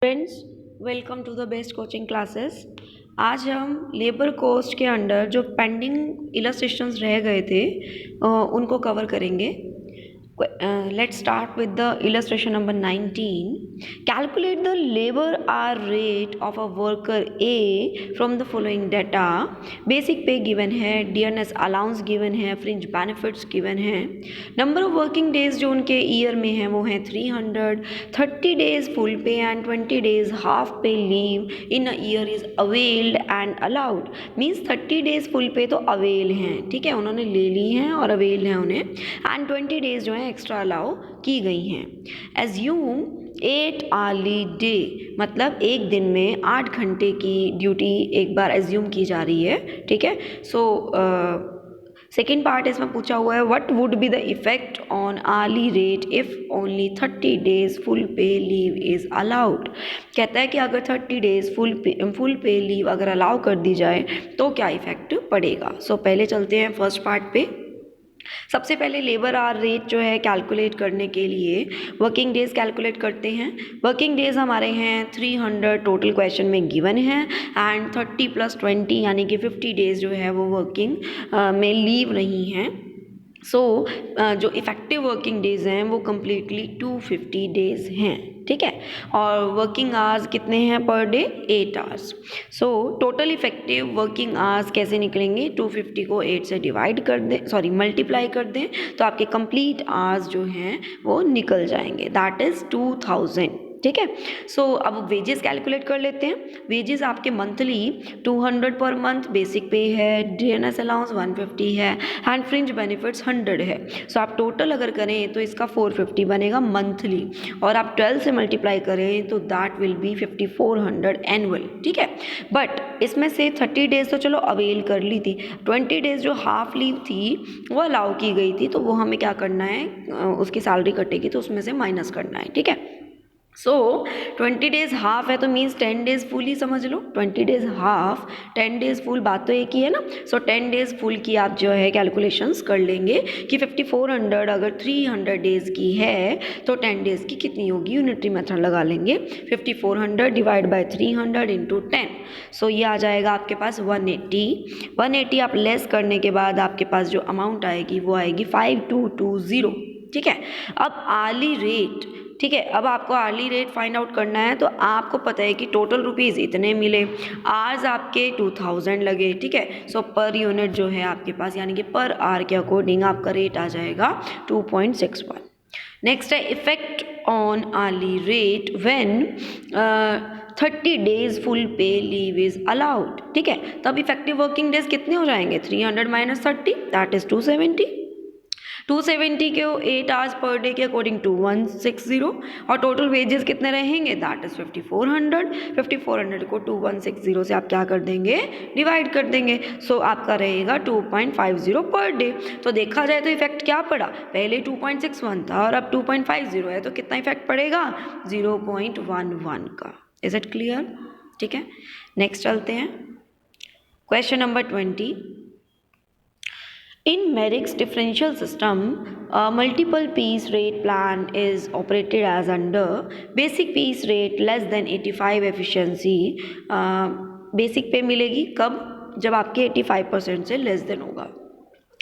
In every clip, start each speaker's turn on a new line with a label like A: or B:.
A: Friends, welcome to the best coaching classes. आज हम labour cost के अंडर जो पेंडिंग इलस्ट्रेशंस रह गए थे उनको कवर करेंगे। Let's start with the illustration number 19. Calculate the labor hour rate of a worker A from the following data. Basic pay given है, dearness allowance given है, fringe benefits given है, number of working days जो उनके year में है वो है 300, 30 days full pay and 20 days half pay leave in a year is availed and allowed. Means 30 days full pay तो अवेल हैं, ठीक है, उन्होंने ले ली हैं और अवेल हैं उन्हें, एंड 20 डेज जो है एक्स्ट्रा अलाउ की गई हैं। एज्यूम 8 आवर्ली डे, मतलब एक दिन में 8 घंटे की ड्यूटी एक बार एज्यूम की जा रही है, ठीक है। सो सेकेंड पार्ट इसमें पूछा हुआ है what would be the effect on hourly rate if only 30 days full pay leave is allowed. कहता है कि अगर 30 डेज फुल पे लीव अगर अलाउ कर दी जाए तो क्या इफेक्ट पड़ेगा। सो पहले चलते हैं फर्स्ट पार्ट पे। सबसे पहले लेबर आवर रेट जो है कैलकुलेट करने के लिए वर्किंग डेज कैलकुलेट करते हैं। वर्किंग डेज हमारे हैं 300 टोटल क्वेश्चन में गिवन है, एंड 30 + 20 यानी कि 50 डेज जो है वो वर्किंग में लीव नहीं है। सो जो इफ़ेक्टिव वर्किंग डेज़ हैं वो कम्प्लीटली 250 डेज़ हैं, ठीक है। और वर्किंग आवर्स कितने हैं per day? 8 hours. So total effective working hours कैसे निकलेंगे? 250 को 8 से डिवाइड कर दें, मल्टीप्लाई कर दें तो आपके कंप्लीट आवर्स जो हैं वो निकल जाएंगे, दैट इज़ 2000, ठीक है। सो अब वेजेस कैलकुलेट कर लेते हैं। वेजेस आपके मंथली 200 पर मंथ बेसिक पे है, डियरनेस अलाउंस 150 है, एंड फ्रिंज बेनिफिट्स 100 है। सो आप टोटल अगर करें तो इसका 450 बनेगा मंथली, और आप 12 से मल्टीप्लाई करें तो दैट विल बी 5400 एनुअल, ठीक है। बट इसमें से 30 डेज तो चलो अवेल कर ली थी, 20 डेज जो हाफ लीव थी वो अलाउ की गई थी, तो वो हमें क्या करना है, उसकी सैलरी कटेगी तो उसमें से माइनस करना है, ठीक है। सो 20 डेज हाफ है तो मीन्स 10 डेज फुल ही समझ लो। 20 डेज हाफ, 10 डेज फुल, बात तो एक ही है ना। सो 10 डेज फुल की आप जो है कैलकुलेशंस कर लेंगे कि 5400 अगर 300 डेज की है तो 10 डेज की कितनी होगी, यूनिटरी मेथड लगा लेंगे। 5400 डिवाइड बाय 300 इंटू 10, सो ये आ जाएगा आपके पास 180 आप लेस करने के बाद आपके पास जो अमाउंट आएगी वो आएगी 5220, ठीक है। अब आर्ली रेट, ठीक है, अब आपको आर्ली रेट फाइंड आउट करना है तो आपको पता है कि टोटल रुपीज़ इतने मिले, आवर्स आपके 2000 लगे, ठीक है। सो पर यूनिट जो है आपके पास यानी कि पर आवर के अकॉर्डिंग आपका रेट आ जाएगा 2.61। नेक्स्ट है effect on early rate when 30 days full pay leave is allowed, ठीक है। तब इफेक्टिव वर्किंग डेज कितने हो जाएंगे? 300 - 30 दैट इज़ 270। 270 के 8 आवर्स पर डे के अकॉर्डिंग 2160, और टोटल वेजेस कितने रहेंगे? That is 5400। 5400 को 2160 से आप क्या कर देंगे? डिवाइड कर देंगे। सो आपका रहेगा 2.50 पर डे। तो देखा जाए तो इफेक्ट क्या पड़ा? पहले 2.61 था और अब 2.50 है, तो कितना इफेक्ट पड़ेगा? 0.11 का। Is it clear? ठीक है, नेक्स्ट चलते हैं। Question number 20। In Merrick's differential system, a multiple piece rate plan is operated as under basic piece rate less than 85 efficiency. Basic पे मिलेगी कब? जब आपके 85% से लेस देन होगा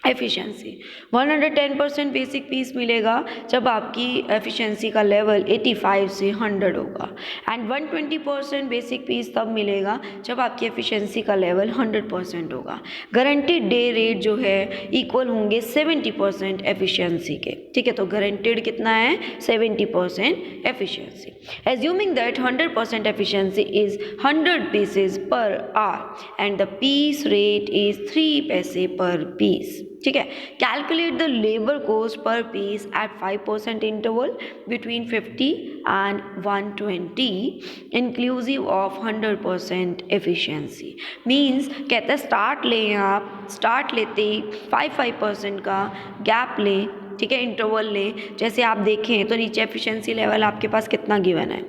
A: एफिशिएंसी। 110% बेसिक पीस मिलेगा जब आपकी एफिशिएंसी का लेवल 85 से 100 होगा, एंड 120% बेसिक पीस तब मिलेगा जब आपकी एफिशिएंसी का लेवल 100% होगा। गारंटीड डे रेट जो है इक्वल होंगे 70% एफिशिएंसी के, ठीक है। तो गारंटीड कितना है? 70% efficiency. Assuming that 100% efficiency is 100 pieces per hour and the piece rate is 3 पैसे पर पीस, ठीक है। Calculate the labour cost per piece at 5% interval between 50 and 120 inclusive of 100% efficiency. Means कहता है स्टार्ट लेते ही 5% का gap लें, ठीक है, इंटरवल लें। जैसे आप देखें तो नीचे एफिशिएंसी लेवल आपके पास कितना गिवन है,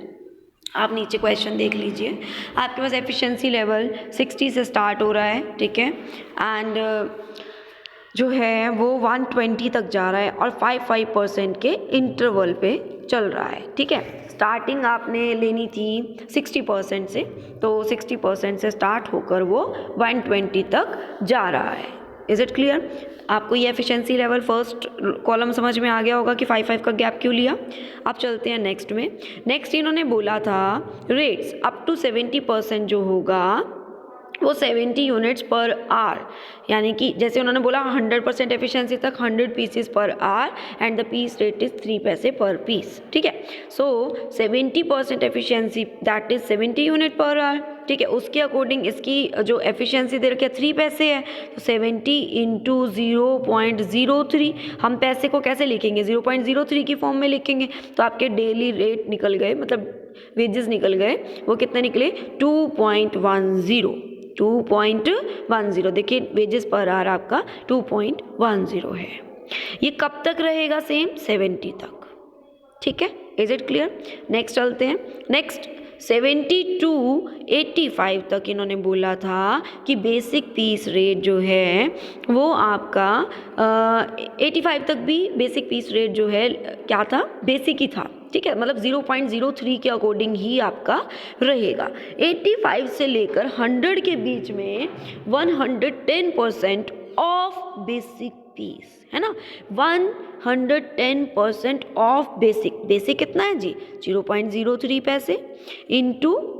A: आप नीचे क्वेश्चन देख लीजिए। आपके पास एफिशिएंसी लेवल 60 से स्टार्ट हो रहा है, ठीक है, एंड जो है वो 120 तक जा रहा है, और 5% के इंटरवल पे चल रहा है, ठीक है। स्टार्टिंग आपने लेनी थी 60% से, तो 60% से स्टार्ट होकर वो 120 तक जा रहा है। Is it clear? आपको ये एफिशिएंसी लेवल फर्स्ट कॉलम समझ में आ गया होगा कि 5-5 का गैप क्यों लिया। अब चलते हैं नेक्स्ट में। नेक्स्ट इन्होंने बोला था रेट्स अप टू 70% जो होगा वो 70 यूनिट्स पर आवर, यानी कि जैसे उन्होंने बोला 100% एफिशिएंसी तक 100 pieces per hour and the piece rate is 3 पैसे पर पीस, ठीक है। So 70% efficiency that is 70 unit per hour, ठीक है। उसके अकॉर्डिंग इसकी जो एफिशिएंसी दे रखी है 3 पैसे है, तो 70 इंटू 0.03, हम पैसे को कैसे लिखेंगे 0.03 की फॉर्म में लिखेंगे, तो आपके डेली रेट निकल गए, मतलब वेजेस निकल गए, वो कितने निकले 2.10। देखिए वेजेस पर आवर आपका 2.10 है। ये कब तक रहेगा सेम 70 तक, ठीक है। Is it clear? नेक्स्ट चलते हैं। नेक्स्ट 70 टू 85 तक इन्होंने बोला था कि बेसिक पीस रेट जो है वो आपका 85 तक भी बेसिक पीस रेट जो है क्या था, बेसिक ही था, ठीक है। मतलब 0.03 के अकॉर्डिंग ही आपका रहेगा। 85 से लेकर 100 के बीच में 110% ऑफ बेसिक पीस है ना, 110% ऑफ बेसिक कितना है जी 0.03 पैसे इंटू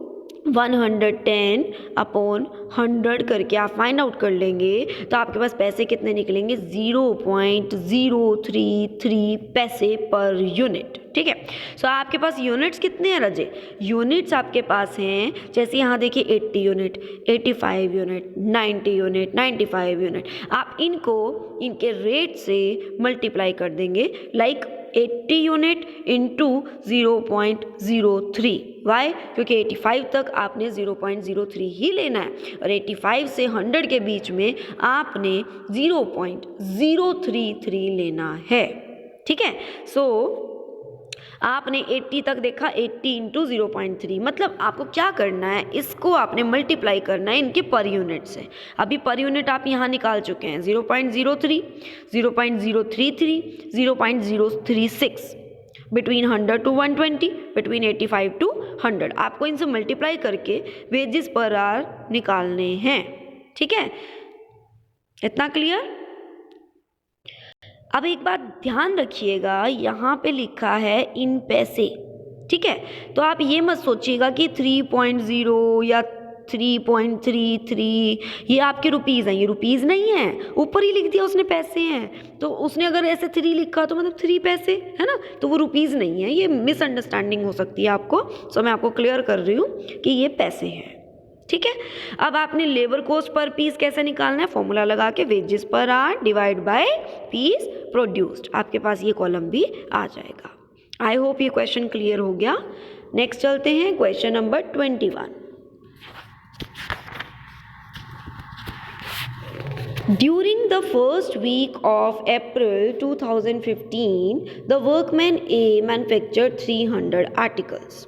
A: 110 अपॉन 100 करके आप फाइंड आउट कर लेंगे, तो आपके पास पैसे कितने निकलेंगे 0.033 पैसे पर यूनिट, ठीक है। सो आपके पास यूनिट्स कितने हैं रजे? यूनिट्स आपके पास हैं, जैसे यहाँ देखिए 80 यूनिट, 85 यूनिट, 90 यूनिट, 95 यूनिट। आप इनको इनके रेट से मल्टीप्लाई कर देंगे, लाइक 80 यूनिट इंटू 0.03। वाई? क्योंकि 85 तक आपने 0.03 ही लेना है और 85 से 100 के बीच में आपने 0.033 लेना है, ठीक है। सो आपने 80 तक देखा, 80 इंटू 0.3, मतलब आपको क्या करना है, इसको आपने मल्टीप्लाई करना है इनके पर यूनिट से। अभी पर यूनिट आप यहाँ निकाल चुके हैं 0.03, 0.033, 0.036, बिटवीन 100 टू 120, बिटवीन 85 टू 100। आपको इनसे मल्टीप्लाई करके वेजेस पर आवर निकालने हैं, ठीक है। इतना क्लियर? अब एक बात ध्यान रखिएगा, यहाँ पे लिखा है इन पैसे, ठीक है। तो आप ये मत सोचिएगा कि 3.0 या 3.33 ये आपके रुपीज़ हैं, ये रुपीज़ नहीं है, ऊपर ही लिख दिया उसने पैसे हैं, तो उसने अगर ऐसे 3 लिखा तो मतलब 3 पैसे है ना, तो वो रुपीज़ नहीं है। ये मिसअंडरस्टैंडिंग हो सकती है आपको, सो मैं आपको क्लियर कर रही हूँ कि ये पैसे हैं, ठीक है। अब आपने लेबर कॉस्ट पर पीस कैसे निकालना है, फॉर्मूला लगा के wages per hour divide by piece produced, आपके पास ये कॉलम भी आ जाएगा। आई होप ये क्वेश्चन क्लियर हो गया। नेक्स्ट चलते हैं question number 21। During the first week of April 2015, the workman A manufactured 300 articles.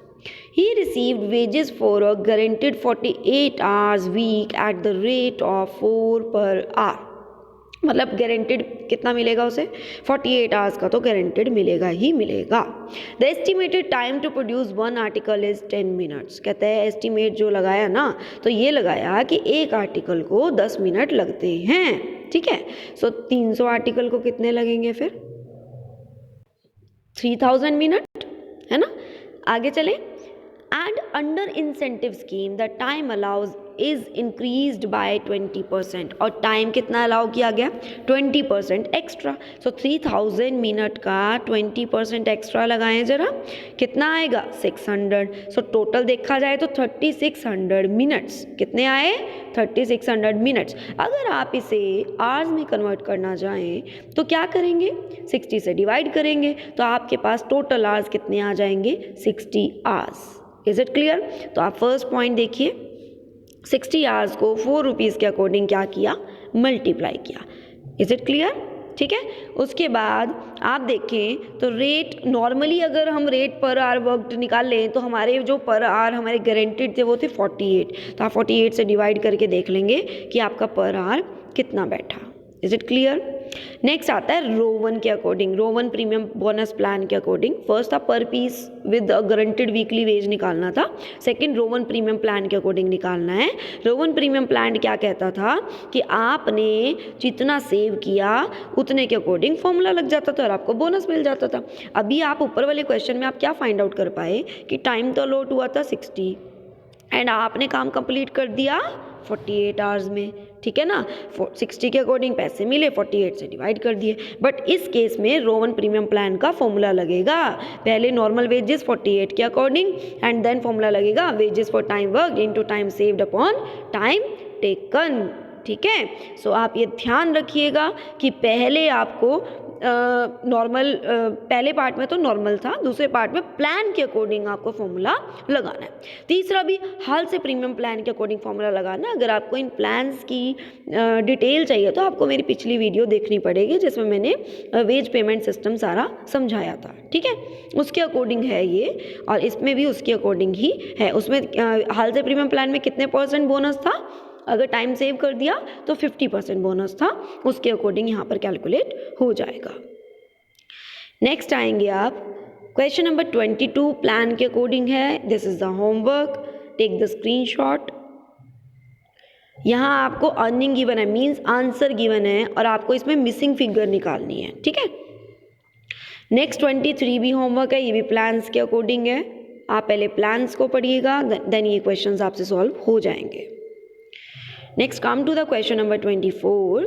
A: He received wages for a guaranteed 48 hours week at the rate of 4 per hour. मतलब guaranteed कितना मिलेगा उसे, 48 hours का तो गारंटेड मिलेगा ही मिलेगा। The estimated time to produce 1 article is 10 minutes. कहते हैं एस्टिमेट जो लगाया ना, तो ये लगाया कि एक आर्टिकल को 10 मिनट लगते हैं, ठीक है। सो 300 आर्टिकल को कितने लगेंगे फिर 3000 मिनट, है ना। आगे चले। And under incentive scheme the time allows is increased by 20%, और टाइम कितना अलाउ किया गया 20% एक्स्ट्रा। सो 3000 मिनट का 20% एक्स्ट्रा लगाएं जरा, कितना आएगा 600। सो टोटल देखा जाए तो 3600 मिनट्स, कितने आए 3600 मिनट्स। अगर आप इसे आवर्स में कन्वर्ट करना चाहें तो क्या करेंगे, 60 से डिवाइड करेंगे, तो आपके पास टोटल आवर्स कितने आ जाएंगे 60 आवर्स। Is it clear? तो आप फर्स्ट पॉइंट देखिए, 60 आवर्स को 4 रुपीज़ के अकॉर्डिंग क्या किया, मल्टीप्लाई किया। Is it clear? ठीक है। उसके बाद आप देखें तो रेट, नॉर्मली अगर हम रेट पर आवर वर्कड निकाल लें तो हमारे जो पर आवर हमारे गारंटेड थे वो थे 48, तो आप 48 से डिवाइड करके देख लेंगे कि आपका पर आवर कितना बैठा। Is it clear? नेक्स्ट आता है रो 1 के according, row 1 premium bonus plan के अकॉर्डिंग। फर्स्ट था per piece with guaranteed weekly wage निकालना था, सेकंड रो 1 प्रीमियम प्लान के अकॉर्डिंग निकालना है। रो 1 प्रीमियम प्लान क्या कहता था कि आपने जितना सेव किया उतने के अकॉर्डिंग फॉर्मूला लग जाता था और आपको बोनस मिल जाता था। अभी आप ऊपर वाले क्वेश्चन में आप क्या फाइंड आउट कर पाए कि टाइम तो अलॉट हुआ था 60 एंड आपने काम कंप्लीट कर दिया 48 आवर्स में, ठीक है ना। 60 के अकॉर्डिंग पैसे मिले, 48 से डिवाइड कर दिए। बट इस केस में रो 1 प्रीमियम प्लान का फॉर्मूला लगेगा, पहले नॉर्मल वेजेस 48 के अकॉर्डिंग एंड देन फॉर्मूला लगेगा wages for time work into time saved upon time taken, ठीक है। सो आप ये ध्यान रखिएगा कि पहले आपको नॉर्मल पहले पार्ट में तो नॉर्मल था, दूसरे पार्ट में प्लान के अकॉर्डिंग आपको फॉर्मूला लगाना है। तीसरा भी हाल से प्रीमियम प्लान के अकॉर्डिंग फॉर्मूला लगाना है। अगर आपको इन प्लान्स की डिटेल चाहिए तो आपको मेरी पिछली वीडियो देखनी पड़ेगी जिसमें मैंने वेज पेमेंट सिस्टम सारा समझाया था, ठीक है। उसके अकॉर्डिंग है ये और इसमें भी उसके अकॉर्डिंग ही है। उसमें हाल से प्रीमियम प्लान में कितने % बोनस था, अगर टाइम सेव कर दिया तो 50% बोनस था, उसके अकॉर्डिंग यहाँ पर कैलकुलेट हो जाएगा। नेक्स्ट आएंगे आप क्वेश्चन नंबर 22 प्लान के अकॉर्डिंग है। This is the homework, take the screenshot. यहाँ आपको अर्निंग गिवन है, मीन्स आंसर गिवन है और आपको इसमें मिसिंग फिगर निकालनी है, ठीक है। नेक्स्ट 23 भी होमवर्क है, ये भी प्लान्स के अकॉर्डिंग है। आप पहले प्लान्स को पढ़िएगा, देन ये क्वेश्चंस आपसे सॉल्व हो जाएंगे। Next, come to the question number 24.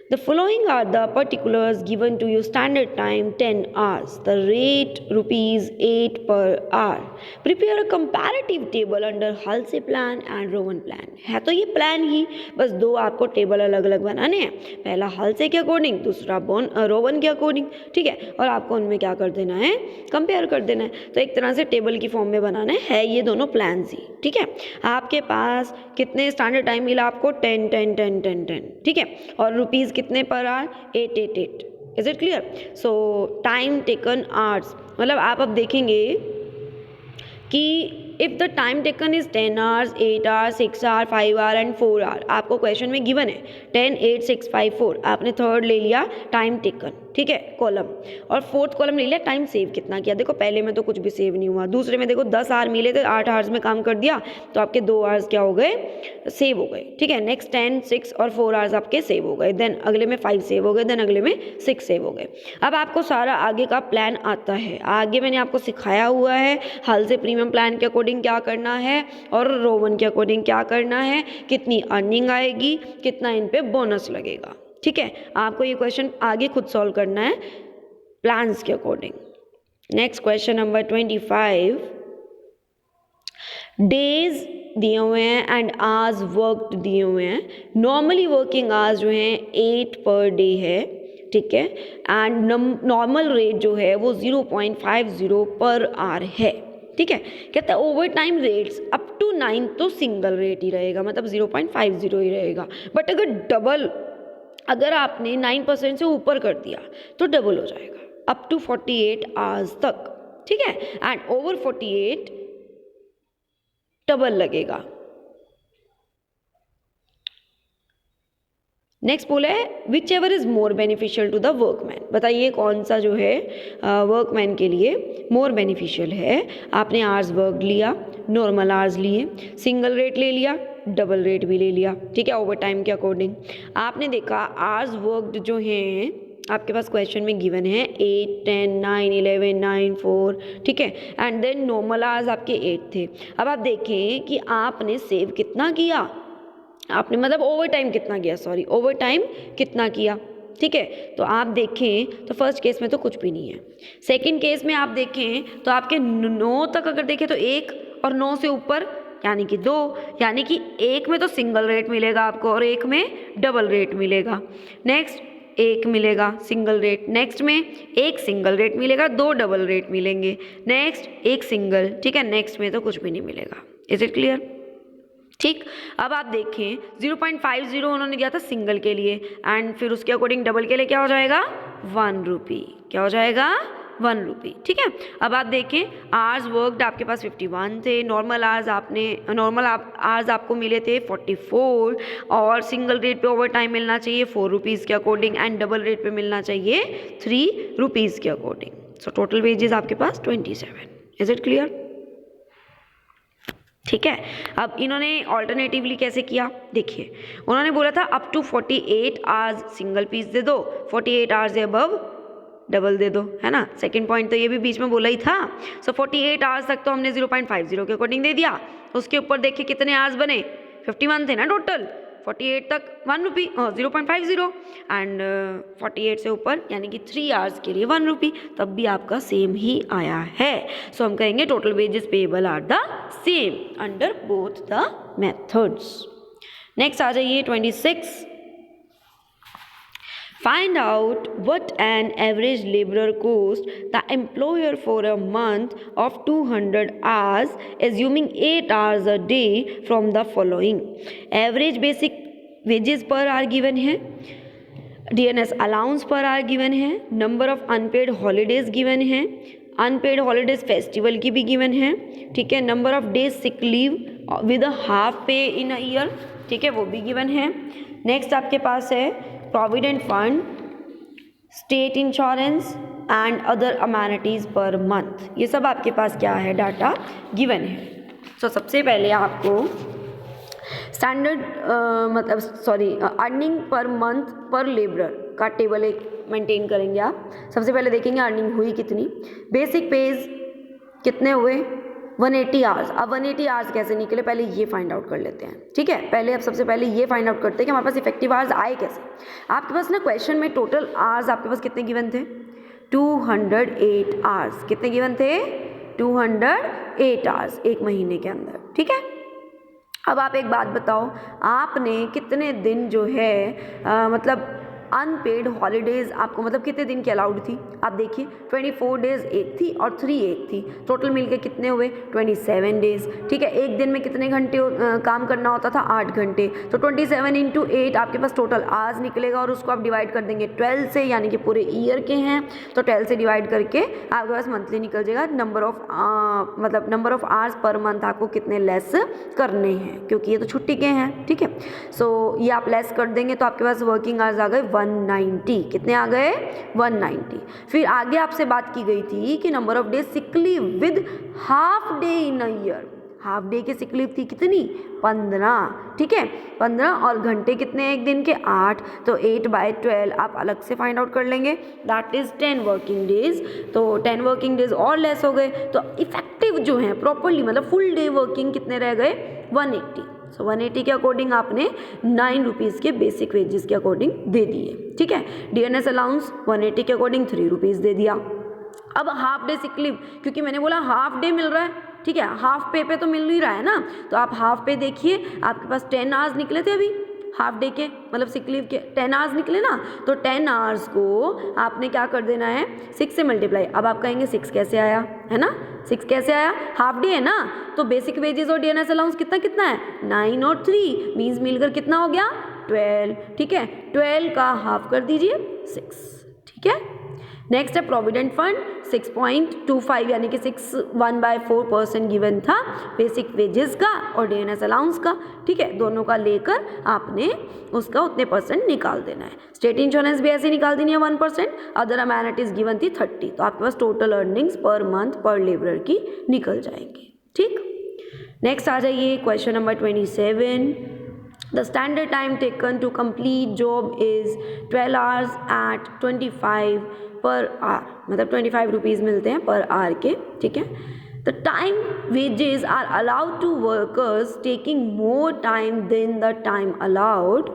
A: The following are the particulars given to you. Standard time 10 hours. The rate ₹8 per hour. Prepare a comparative table under Halsey plan and Rowan plan. है तो ये plan ही, बस दो आपको table अलग अलग बनाने हैं, पहला हालसे के अकॉर्डिंग, दूसरा रोवन के अकॉर्डिंग, ठीक है। और आपको उनमें क्या कर देना है, कंपेयर कर देना है। तो एक तरह से टेबल की फॉर्म में बनाना है ये दोनों प्लान ही, ठीक है। आपके पास कितने स्टैंडर्ड टाइम मिला आपको, 10 10 10 10 10, ठीक है। और रुपीज़ कितने per hour, 8 8 8। Is it clear. So time taken hours, मतलब आप अब देखेंगे कि if the time taken is 10 hours, 8 hours, 6 hour, 5 hour and 4 hour, आपको क्वेश्चन में गिवन है 10 8 6 5 4, आपने थर्ड ले लिया टाइम टेकन, ठीक है, कॉलम, और फोर्थ कॉलम ले लिया टाइम सेव कितना किया। देखो पहले में तो कुछ भी सेव नहीं हुआ, दूसरे में देखो 10 आवर मिले थे, 8 आवर्स में काम कर दिया तो आपके 2 आवर्स क्या हो गए, सेव हो गए, ठीक है। नेक्स्ट 10 6 और 4 आवर्स आपके सेव हो गए, देन अगले में 5 सेव हो गए, देन अगले में 6 सेव हो गए। अब आपको सारा आगे का प्लान आता है, आगे मैंने आपको सिखाया हुआ है हाल से प्रीमियम प्लान के अकॉर्डिंग क्या करना है और रोवन के अकॉर्डिंग क्या करना है, कितनी अर्निंग आएगी, कितना इन पे बोनस लगेगा, ठीक है। आपको ये क्वेश्चन आगे खुद सॉल्व करना है प्लान्स के according. Next question number 25, days दिए हुए हैं एंड आवर्स वर्कड दिए हुए हैं। नॉर्मली वर्किंग आवर्स जो हैं 8 पर डे है, ठीक है, एंड नॉर्मल रेट जो है वो 0.50 पर आवर है, ठीक है। कहता है overtime rates up to 9 तो सिंगल रेट ही रहेगा, मतलब 0.50 ही रहेगा। बट अगर आपने 9% से ऊपर कर दिया तो डबल हो जाएगा अप टू 48 आवर्स तक, ठीक है, एंड ओवर 48 डबल लगेगा। नेक्स्ट बोला है whichever is more beneficial to the workman. बताइए कौन सा जो है वर्कमैन के लिए मोर बेनिफिशियल है। आपने आवर्स वर्क लिया, नॉर्मल आवर्स लिए, सिंगल रेट ले लिया, डबल रेट भी ले लिया, ठीक है, ओवर टाइम के अकॉर्डिंग। आपने देखा आवर्स वर्कड जो हैं आपके पास क्वेश्चन में गिवन है 8 10 9 11 9 4, ठीक है, एंड देन नॉर्मल आवर्स आपके 8 थे। अब आप देखें कि आपने सेव कितना किया, आपने मतलब ओवर टाइम कितना किया, सॉरी ओवर टाइम कितना किया, ठीक है। तो आप देखें तो फर्स्ट केस में तो कुछ भी नहीं है। सेकंड केस में आप देखें तो आपके 9 तक अगर देखें तो 1 और 9 से ऊपर यानी कि 2, यानी कि एक में तो सिंगल रेट मिलेगा आपको और एक में डबल रेट मिलेगा। नेक्स्ट एक मिलेगा सिंगल रेट, नेक्स्ट में एक सिंगल रेट मिलेगा, 2 डबल रेट मिलेंगे, नेक्स्ट एक सिंगल, ठीक है, नेक्स्ट में तो कुछ भी नहीं मिलेगा। इज इट क्लियर, ठीक। अब आप देखें 0.50 उन्होंने दिया था सिंगल के लिए एंड फिर उसके अकॉर्डिंग डबल के लिए क्या हो जाएगा 1 रुपी, क्या हो जाएगा 1 रुपी। ठीक है, अब आप देखें आवर्स वर्कड आपके पास 51 थे, नॉर्मल आवर्स आपको मिले थे 44 और सिंगल रेट पे ओवर टाइम मिलना चाहिए 4 रुपीज़ के अकॉर्डिंग एंड डबल रेट पे मिलना चाहिए 3 रुपीज़ के अकॉर्डिंग। सो टोटल वेजेस आपके पास 27। Is it clear? ठीक है, अब इन्होंने ऑल्टरनेटिवली कैसे किया देखिए, उन्होंने बोला था up to 48 hours single piece दे दो, 48 आवर्स से अबव डबल दे दो, है ना। सेकंड पॉइंट तो ये भी बीच में बोला ही था। सो 48 आवर्स तक तो हमने 0.50 के अकॉर्डिंग दे दिया। उसके ऊपर देखिए कितने आवर्स बने, 51 थे ना टोटल, 48 तक 1 रुपी 0.50 एंड 48 से ऊपर यानी कि 3 आवर्स के लिए 1 रुपी, तब भी आपका सेम ही आया है। सो हम कहेंगे total wages payable are the same under both the methods. Next आ जाइए 26। Find out what an average laborer cost the employer for a month of 200 hours assuming 8 hours a day from the following. Average basic wages per hour given है, DNS allowance per hour given है, number of unpaid holidays given है, unpaid holidays festival की भी given है, ठीक है, number of days sick leave with a half पे इन a year, ठीक है, वो भी गिवन है। नेक्स्ट आपके पास है provident fund, state insurance and other amenities per month, ये सब आपके पास क्या है डाटा गिवन है। तो सबसे पहले आपको स्टैंडर्ड अर्निंग पर मंथ पर लेबरर का टेबल एक मेंटेन करेंगे आप। सबसे पहले देखेंगे अर्निंग हुई कितनी, बेसिक पेज कितने हुए 180 आवर्स। अब 180 आवर्स कैसे निकले पहले ये फाइंड आउट कर लेते हैं, ठीक है। पहले अब सबसे पहले ये फाइंड आउट करते हैं कि हमारे पास इफेक्टिव आवर्स आए कैसे। आपके पास ना क्वेश्चन में टोटल आवर्स आपके पास कितने गिवन थे, 208 आवर्स। कितने गिवन थे, 208 आवर्स एक महीने के अंदर, ठीक है। अब आप एक बात बताओ, आपने कितने दिन जो है मतलब अनपेड हॉलीडेज आपको मतलब कितने दिन की अलाउड थी। आप देखिए 24 डेज एक थी और 3 एक थी, टोटल मिलके कितने हुए 27 डेज, ठीक है। एक दिन में कितने घंटे काम करना होता था, 8 घंटे। तो 27 इंटू 8 आपके पास टोटल आवर्स निकलेगा और उसको आप डिवाइड कर देंगे 12 से, यानी कि पूरे ईयर के हैं तो 12 से डिवाइड करके आपके पास मंथली निकल जाएगा number of hours per month आपको कितने लेस करने हैं, क्योंकि ये तो छुट्टी के हैं, ठीक है। सो ये आप लेस कर देंगे तो आपके पास वर्किंग आवर्स आ गए 190। कितने आ गए 190। फिर आगे आपसे बात की गई थी कि number of day sick leave with half day in a year. Half day की सिक लीव थी कितनी 15, ठीक है 15, और घंटे कितने एक दिन के 8, तो 8/12 आप अलग से फाइंड आउट कर लेंगे, दैट इज 10 वर्किंग डेज। तो 10 वर्किंग डेज और लेस हो गए, तो इफेक्टिव जो है प्रॉपरली मतलब फुल डे वर्किंग कितने रह गए 180। सो 180 के अकॉर्डिंग आपने 9 रुपीज़ के बेसिक वेजेस के अकॉर्डिंग दे दिए, ठीक है। डीएनएस अलाउंस 180 के अकॉर्डिंग 3 रुपीज़ दे दिया। अब हाफ डे सिक लीव, क्योंकि मैंने बोला हाफ डे मिल रहा है, ठीक है, हाफ पे तो मिल नहीं रहा है ना, तो आप हाफ पे देखिए आपके पास 10 आवर्स निकले थे अभी हाफ डे के, मतलब सिक लीव के 10 आवर्स निकले ना, तो 10 आवर्स को आपने क्या कर देना है 6 से मल्टीप्लाई। अब आप कहेंगे 6 कैसे आया, है ना, 6 कैसे आया, हाफ डे है ना, तो बेसिक वेजेस और डीएनएस अलाउंस कितना कितना है 9 और 3 मीन्स मिलकर कितना हो गया 12, ठीक है। 12 का हाफ कर दीजिए 6, ठीक है। नेक्स्ट है प्रोविडेंट फंड 6.25 यानी कि 1/4% गिवन था बेसिक वेजेस का और डीएनएस अलाउंस का, ठीक है। दोनों का लेकर आपने उसका उतने परसेंट निकाल देना है। स्टेट इंश्योरेंस भी ऐसे निकाल देनी है 1%, अदर अमेनिटीज गिवन थी 30, तो आपके पास टोटल अर्निंग्स पर मंथ पर लेबरर की निकल जाएंगे, ठीक। नेक्स्ट आ जाइए question number 27। The standard time taken to complete job is 12 hours at 25 per hour, मतलब 25 रुपीज़ मिलते हैं पर आवर के, ठीक है। The time wages are allowed to workers taking more time than the time allowed,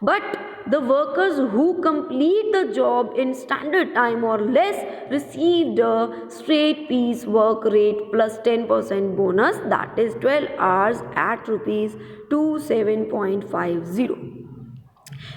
A: but the workers who complete the job in standard time or less received a straight piece work rate plus 10% bonus, that is 12 hours at rupees 27.50.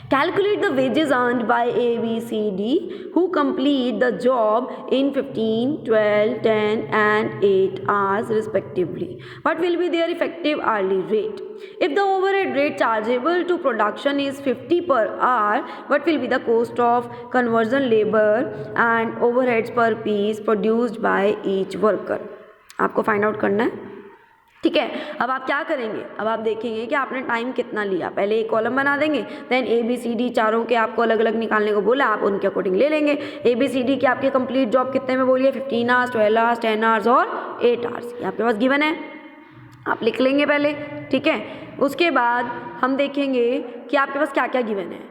A: Calculate the wages earned by A, B, C, D who complete the job in 15, 12, 10 and 8 hours respectively. What will be their effective hourly rate? If the overhead rate chargeable to production is 50 per hour, what will be the cost of conversion labor and overheads per piece produced by each worker? आपको find out करना है, ठीक है। अब आप क्या करेंगे, अब आप देखेंगे कि आपने टाइम कितना लिया। पहले एक कॉलम बना देंगे, then A B C D चारों के आपको अलग अलग निकालने को बोला, आप उनके अकॉर्डिंग ले लेंगे। ए बी सी डी के आपके कंप्लीट जॉब कितने में बोलिए, 15 आवर्स, 12 आवर्स, 10 आवर्स और 8 आवर्स, ये आपके पास गिवन है, आप लिख लेंगे पहले, ठीक है। उसके बाद हम देखेंगे कि आपके पास क्या क्या गिवन है।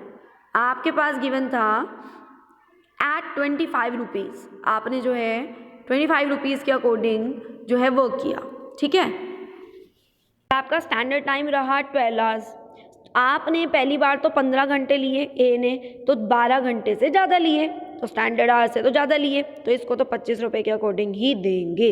A: आपके पास गिवन था एट 25 रुपीज़, आपने जो है 25 रुपीज़ के अकॉर्डिंग जो है वर्क किया, ठीक है। आपका स्टैंडर्ड टाइम रहा 12 आवर्स, आपने पहली बार तो 15 घंटे लिए, ए ने तो 12 घंटे से ज़्यादा लिए, तो स्टैंडर्ड आवर्स से तो ज़्यादा लिए, तो इसको तो 25 रुपये के अकॉर्डिंग ही देंगे।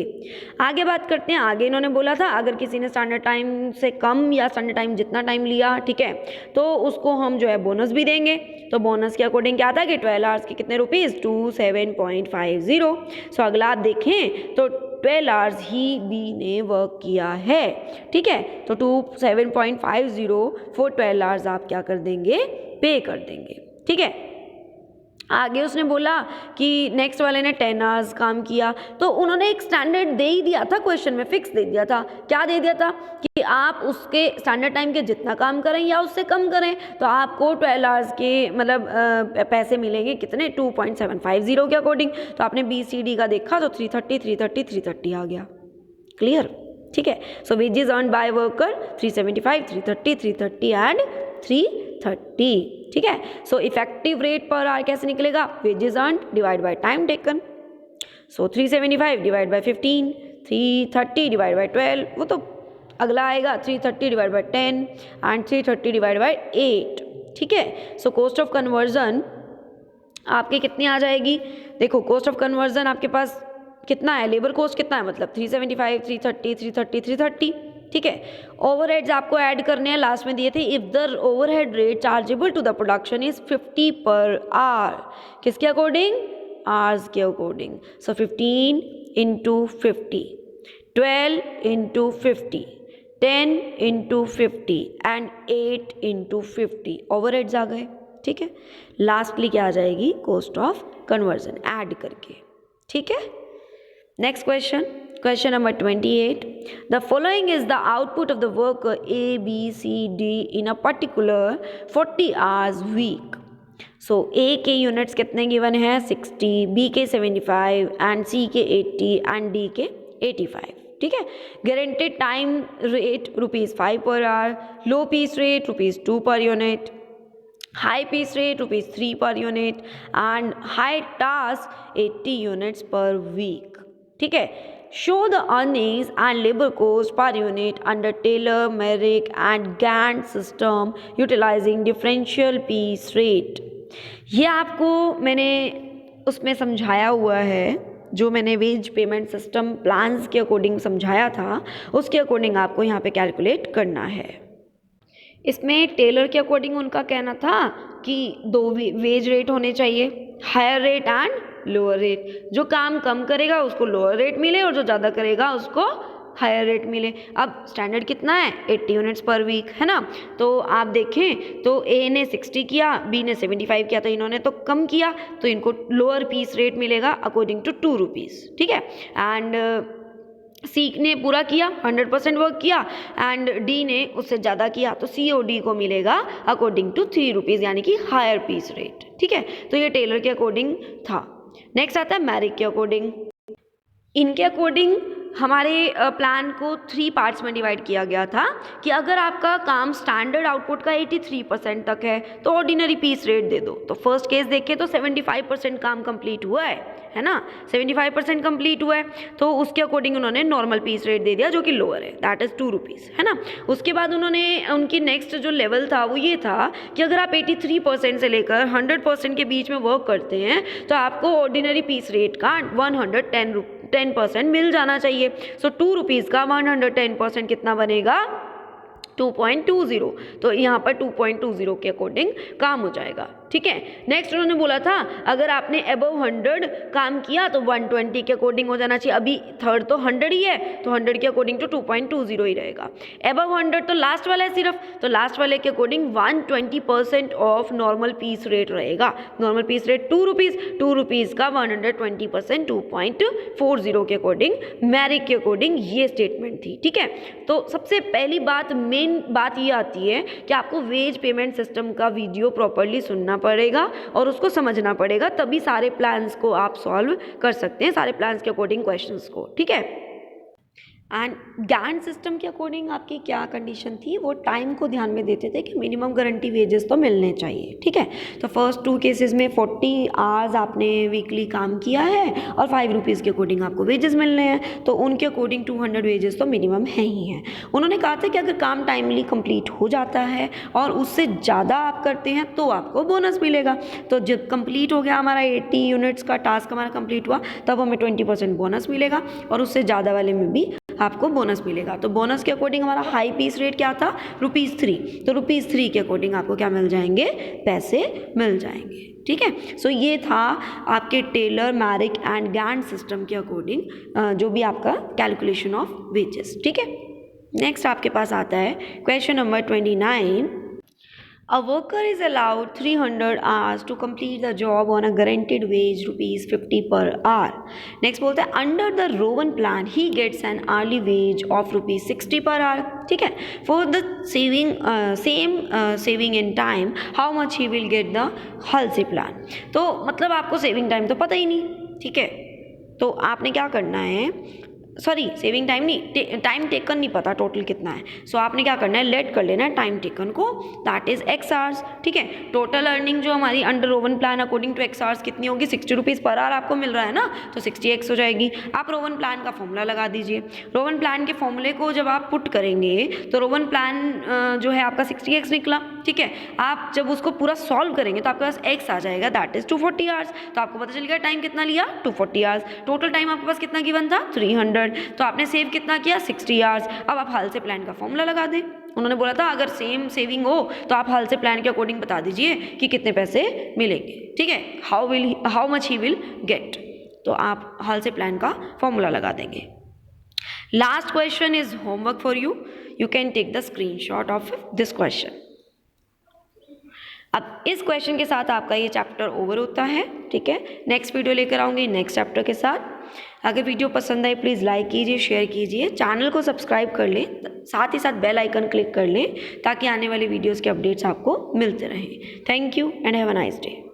A: आगे बात करते हैं, आगे इन्होंने बोला था अगर किसी ने स्टैंडर्ड टाइम से कम या स्टैंडर्ड टाइम जितना टाइम लिया, ठीक है, तो उसको हम जो है बोनस भी देंगे। तो बोनस के अकॉर्डिंग क्या था कि 12 आवर्स के कितने रुपीज़, 27.50। सो अगला आप देखें तो 12 आवर्स ही बी ने वर्क किया है, ठीक है। तो 27.50 फॉर 12 आवर्स आप क्या कर देंगे, पे कर देंगे, ठीक है। आगे उसने बोला कि नेक्स्ट वाले ने 10 आवर्स काम किया, तो उन्होंने एक स्टैंडर्ड दे ही दिया था, क्वेश्चन में फिक्स दे दिया था। क्या दे दिया था कि आप उसके स्टैंडर्ड टाइम के जितना काम करें या उससे कम करें तो आपको 12 आवर्स के मतलब पैसे मिलेंगे कितने, 2.750 के अकॉर्डिंग। तो आपने बी सी डी का देखा तो 330, 330, 330 आ गया, क्लियर, ठीक है। So wages earned by worker 375, 330, 330 and 330, ठीक है। So effective rate per hour कैसे निकलेगा, wages earned divide by time taken. So 375 divide by 15, 330 divide by 12, वो तो अगला आएगा 330 divide by 10 and 330 divide by 8, ठीक है। सो कॉस्ट ऑफ कन्वर्जन आपकी कितनी आ जाएगी, देखो कॉस्ट ऑफ कन्वर्जन आपके पास कितना है, लेबर कॉस्ट कितना है, मतलब 375, 330, 330, 330, ठीक है। ओवरहेड्स आपको ऐड करने हैं, लास्ट में दिए थे if the overhead rate chargeable to the production is 50 per hour, किसके अकॉर्डिंग, आवर्स के according. So 15 into 50, 12 into 50, 10 into 50 and 8 into 50, overheads आ गए, ठीक है। लास्टली क्या आ जाएगी, कॉस्ट ऑफ कन्वर्जन ऐड करके, ठीक है। Next question, question number 28. The following is the output of the worker A, B, C, D in a particular 40 hours week. So A के यूनिट्स कितने गिवन है, 60, B के 75 and C के 80 and D के 85, ठीक है। Guaranteed time rate ₹5 per hour, low piece rate ₹2 per unit, high piece rate ₹3 per unit and high task 80 units per week, ठीक है। Show the earnings and labor cost per unit under Taylor, Merrick and Gantt system utilizing differential piece rate. ये आपको मैंने उसमें समझाया हुआ है, जो मैंने वेज पेमेंट सिस्टम प्लान्स के अकॉर्डिंग समझाया था, उसके अकॉर्डिंग आपको यहाँ पे कैलकुलेट करना है। इसमें टेलर के अकॉर्डिंग उनका कहना था कि 2 वेज रेट होने चाहिए, higher rate and lower rate. जो काम कम करेगा उसको लोअर रेट मिले और जो ज़्यादा करेगा उसको हायर रेट मिले। अब स्टैंडर्ड कितना है, 80 यूनिट्स पर वीक, है ना। तो आप देखें तो ए ने 60 किया, बी ने 75 किया, तो इन्होंने तो कम किया, तो इनको लोअर पीस रेट मिलेगा अकॉर्डिंग टू 2 रुपीज़, ठीक है। एंड सी ने पूरा किया, 100% वर्क किया एंड डी ने उससे ज़्यादा किया, तो सी और डी को मिलेगा अकॉर्डिंग टू 3 रुपीज़, यानी कि हायर पीस रेट, ठीक है। तो ये टेलर के अकॉर्डिंग था। नेक्स्ट आता है मैरिक के अकॉर्डिंग। इनके अकॉर्डिंग हमारे प्लान को 3 पार्ट्स में डिवाइड किया गया था कि अगर आपका काम स्टैंडर्ड आउटपुट का 83% तक है तो ऑर्डिनरी पीस रेट दे दो। तो फर्स्ट केस देखें तो 75% काम कंप्लीट हुआ है ना, 75% कंप्लीट हुआ है, तो उसके अकॉर्डिंग उन्होंने नॉर्मल पीस रेट दे दिया जो कि लोअर है, दैट इज़ 2 रुपीज़, है ना। उसके बाद उन्होंने उनकी नेक्स्ट जो लेवल था वो ये था कि अगर आप 83% से लेकर 100% के बीच में वर्क करते हैं तो आपको ऑर्डिनरी पीस रेट का 110% मिल जाना चाहिए। सो 2 रुपीज़ का 110% कितना बनेगा, 2.20, तो यहाँ पर 2.20 के अकॉर्डिंग काम हो जाएगा। ठीक है, नेक्स्ट उन्होंने बोला था अगर आपने अबव 100 काम किया तो 120 के अकॉर्डिंग हो जाना चाहिए। अभी थर्ड तो 100 ही है, तो 100 के अकॉर्डिंग तो 2.20 ही रहेगा। अबव 100 तो लास्ट वाला है सिर्फ, तो लास्ट वाले के according 120% of normal piece rate रहेगा। Normal piece rate 2 rupees, 2 rupees का 120% 2.40 के अकॉर्डिंग, मैरिक के अकॉर्डिंग ये स्टेटमेंट थी। ठीक है, तो सबसे पहली बात, मेन बात ये आती है कि आपको वेज पेमेंट सिस्टम का वीडियो प्रॉपरली सुनना पड़ेगा और उसको समझना पड़ेगा, तभी सारे प्लान्स को आप सॉल्व कर सकते हैं, सारे प्लान्स के अकॉर्डिंग क्वेश्चंस को। ठीक है, एंड गैंट सिस्टम के अकॉर्डिंग आपकी क्या कंडीशन थी, वो टाइम को ध्यान में देते थे कि मिनिमम गारंटी वेजेस तो मिलने चाहिए। ठीक है, तो फर्स्ट 2 केसेस में 40 आवर्स आपने वीकली काम किया है और 5 रुपीज़ के अकॉर्डिंग आपको वेजेस मिलने हैं, तो उनके अकॉर्डिंग 200 वेजेस तो मिनिमम है ही हैं। उन्होंने कहा था कि अगर काम टाइमली कंप्लीट हो जाता है और उससे ज़्यादा आप करते हैं तो आपको बोनस मिलेगा। तो जब कंप्लीट हो गया हमारा 80 यूनिट्स का टास्क हमारा कंप्लीट हुआ, तब हमें 20% बोनस मिलेगा और उससे ज़्यादा वाले में भी आपको बोनस मिलेगा। तो बोनस के अकॉर्डिंग हमारा हाई पीस रेट क्या था, ₹3, तो ₹3 के अकॉर्डिंग आपको क्या मिल जाएंगे, पैसे मिल जाएंगे। ठीक है, सो ये था आपके Taylor, Merrick and Gantt system के अकॉर्डिंग जो भी आपका कैलकुलेशन ऑफ वेजेस। ठीक है, नेक्स्ट आपके पास आता है question number 29। A worker is allowed 300 hours to complete the job on a guaranteed wage ₹50 per hour. Next बोलता है under the Rowan plan he gets an hourly wage of ₹60 per hour. ठीक है, for the same saving in time how much he will get the Halsey plan. तो मतलब आपको saving time तो पता ही नहीं। ठीक है, तो आपने क्या करना है, सॉरी सेविंग टाइम नहीं, टाइम टेकन नहीं पता टोटल कितना है। सो आपने क्या करना है, लेट कर लेना है टाइम टेकन को, दैट इज x आवर्स। ठीक है, टोटल अर्निंग जो हमारी under Rowan plan according to x hours कितनी होगी, ₹60 पर आवर आपको मिल रहा है ना, तो 60x हो जाएगी। आप रोवन प्लान का फॉर्मूला लगा दीजिए। रोवन प्लान के फॉर्मूले को जब आप पुट करेंगे तो रोवन प्लान जो है आपका 60x निकला। ठीक है, आप जब उसको पूरा सॉल्व करेंगे तो आपके पास x आ जाएगा, दैट इज 240 आवर्स। तो आपको पता चल गया टाइम कितना लिया, 240 आवर्स। टोटल टाइम आपके पास कितना गिवन था, 300। तो आपने सेव कितना किया, 60 आवर्स। अब आप हाल से प्लान का फॉर्मूला लगा दें। उन्होंने बोला था अगर सेम सेविंग हो तो आप हाल से प्लान के अकॉर्डिंग बता दीजिए कि कितने पैसे मिलेंगे। ठीक है, how much he will get, तो आप हाल से प्लान का फॉर्मूला लगा देंगे। Last question is homework for you, you can take the screenshot of this question. अब इस क्वेश्चन के साथ आपका ये चैप्टर ओवर होता है। ठीक है, नेक्स्ट वीडियो लेकर आऊँगी नेक्स्ट चैप्टर के साथ। अगर वीडियो पसंद आए प्लीज़ लाइक कीजिए, शेयर कीजिए, चैनल को सब्सक्राइब कर लें, साथ ही साथ बेल आइकन क्लिक कर लें ताकि आने वाली वीडियोस के अपडेट्स आपको मिलते रहें। Thank you and have a nice day.